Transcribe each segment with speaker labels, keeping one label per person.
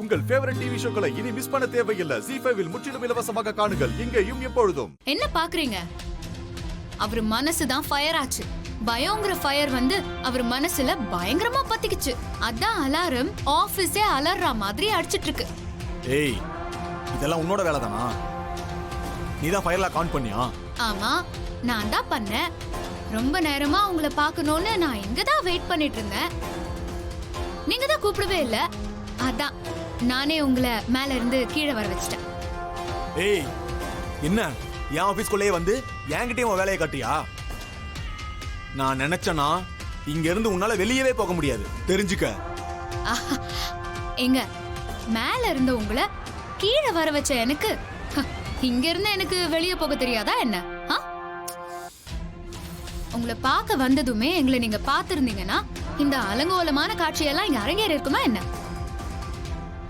Speaker 1: உங்கள் favourite TV ஷோக்களை இனி miss பண்ண தேவையில்லை. ZEE5 இல் முற்றிலும் இலவசமாக காணுங்கள், இங்கேயும் எப்பொழுதும்.
Speaker 2: என்ன பாக்குறீங்க? அவர் மனசுதான் ஃபயர் ஆச்சு. பயங்கர ஃபயர் வந்து அவர் மனசுல பயங்கரமா பத்திக்குச்சு. அதான் அலாரம் ஆபீஸே அலர்ற மாதிரி அடிச்சிட்டு இருக்கு.
Speaker 3: ஏய், இதெல்லாம் உன்னோட வேலை தானா? நீதான் ஃபயர்ல கவுண்ட் பண்ணியா?
Speaker 2: ஆமா, நான் தான் பண்ணேன். ரொம்ப நேரமா உங்களை பார்க்கணும்னு நான் இங்க தான் வெயிட் பண்ணிட்டு இருந்தேன். நீங்க தான் கூப்பிடவே இல்ல. அதான் நானே உங்களை மேல இருந்து கீழே வர வச்சிட்டேன்.
Speaker 3: ஏய், என்ன என் ஆபீஸ்க்குள்ளேயே வந்து என்கிட்டயும் உன் வேலையை காட்டியா? நான் நினைச்சனா இங்க இருந்து உன்னால வெளியவே போக முடியாது, தெரிஞ்சுக்க.
Speaker 2: எங்க மேல இருந்த உங்களை கீழே வர வச்ச எனக்கு இங்க இருந்து எனக்கு வெளியே போக தெரியாதா என்ன? உங்களை பார்க்க வந்ததுமே எங்களை நீங்க பாத்திருந்தீங்கன்னா இந்த அலங்கோலமான காட்சியெல்லாம் இங்க அரங்கேறி இருக்குமா என்ன?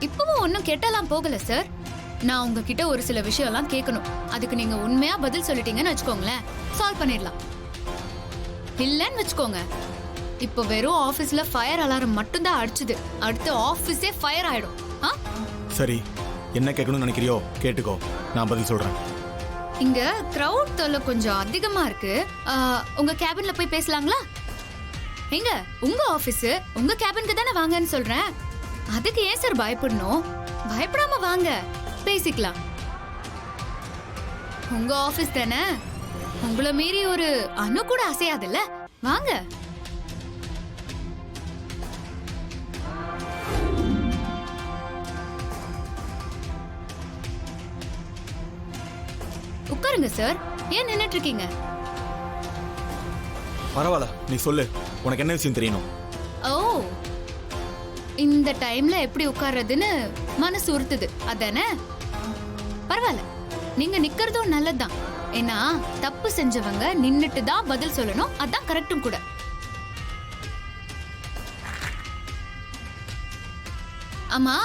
Speaker 2: இப்பவும் ஒன்னும் கெட்டலாம் போகல சார். நான் உங்ககிட்ட ஒரு சில விஷயம் எல்லாம் கேட்கணும். அதுக்கு நீங்க உண்மையா பதில் சொல்லிட்டீங்கன்னு வச்சுக்கோங்களேன், சால்வ் பண்ணிடலாம். இல்லன்னு வச்சுக்கோங்க, இப்போ வெறும் ஆபீஸ்ல ஃபயர் அலாரம் மட்டும்தான் அடிச்சுது, அடுத்து ஆபீஸே ஃபயர் ஆயிடும்.
Speaker 3: சரி, என்ன கேட்கணும்னு நினைக்கிறியோ கேட்டுக்கோ, நான் பதில் சொல்றேன்.
Speaker 2: இங்க கிரவுட் தொல்லை கொஞ்சம் அதிகமா இருக்கு. உங்க கேபின்ல போய் பேசலாங்களா? எங்க உங்க ஆபீஸ் உங்க கேபினுக்கு தானே வாங்கன்னு சொல்றேன். அதுக்கு ஏன் சார் பயப்படணும்? பயப்படாம வாங்க, பேசிக்கலாம். உங்க ஆபீஸ் தானே, உங்களை மீறி ஒரு அணு கூட அசையாதுல்ல. வாங்க. உட்காருங்க சார். ஏன் நின்னுட்டு இருக்கீங்க?
Speaker 3: பரவாயில்ல, நீ சொல்லு, உனக்கு என்ன விஷயம் தெரியணும்?
Speaker 2: ஓ, இந்த டைம்ல எப்படி உட்கார்றதுன்னு மனசு உறுத்துது அதானே? பரவாயில்ல, நீங்க நிக்கிறதும் நல்லதுதான். ஏன்னா தப்பு செஞ்சவங்க நின்னுட்டு தான் பதில் சொல்லணும், அதான் கரெக்டும் கூட. ஆமா,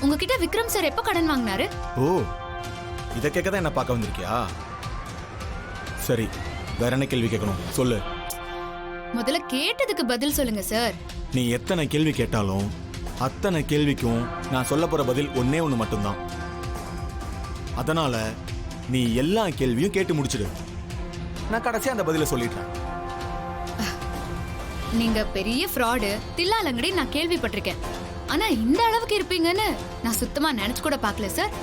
Speaker 2: உங்ககிட்ட விக்ரம் சார் எப்ப கடன் வாங்கினாரு?
Speaker 3: ஓ, இத கேட்கதான் என்ன பார்க்க வந்திருக்கியா? சரி, வேற என்ன கேள்வி கேட்கணும் சொல்லு.
Speaker 2: முதல்ல கேட்டதுக்கு பதில் சொல்லுங்க சார்.
Speaker 3: நீ எத்தனை கேள்வி கேட்டாலும் அத்தனை கேள்விக்கும் நான் சொல்ல போற பதில் ஒன்னே ஒண்ணு மட்டும்தான். அதனால நீ எல்லா கேள்வியும் கேட்டு முடிச்சிடு, நான் கடைசியா அந்த பதில சொல்லிடுறேன்.
Speaker 2: நீங்க பெரிய ஃப்ராடு, தில்லாலங்கடி நான் கேள்விப்பட்டிருக்கேன். ஆனா இந்த அளவுக்கு இருப்பீங்கன்னு நான் சுத்தமா நினைச்சு கூட பார்க்கல சார்.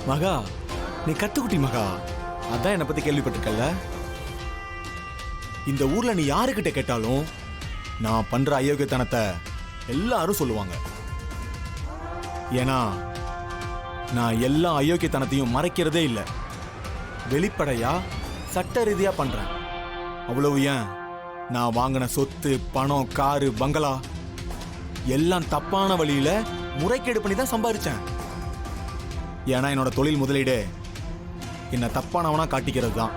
Speaker 3: மகா, நீ கத்துக்குட்டி மகா, அதான் என்னை பத்தி கேள்விப்பட்டிருக்கல. இந்த ஊர்ல நீ யாருக்கிட்ட கேட்டாலும் நான் பண்ற அயோக்கியத்தனத்தை எல்லாரும் சொல்லுவாங்க. ஏன்னா நான் எல்லா அயோக்கியத்தனத்தையும் மறைக்கிறதே இல்லை, வெளிப்படையா சட்ட ரீதியா பண்றேன். அவ்வளவு ஏன், நான் வாங்கின சொத்து, பணம், காரு, பங்களா எல்லாம் தப்பான வழியில முறைகேடு பண்ணி தான் சம்பாதிச்சேன். ஏன்னா என்னோட தொழில் முதலீடு என்ன தப்பானவனா காட்டிக்கிறது தான்.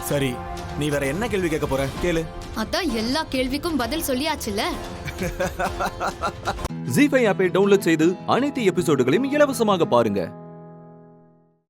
Speaker 3: சரி, நீ வேற என்ன கேள்வி கேட்க போற கேளு.
Speaker 2: அதான் எல்லா கேள்விக்கும் பதில் சொல்லியாச்சுல.
Speaker 4: ZEE5 ஆப்பை டவுன்லோட் செய்து அனைத்து எபிசோடுகளையும் இலவசமாக பாருங்க.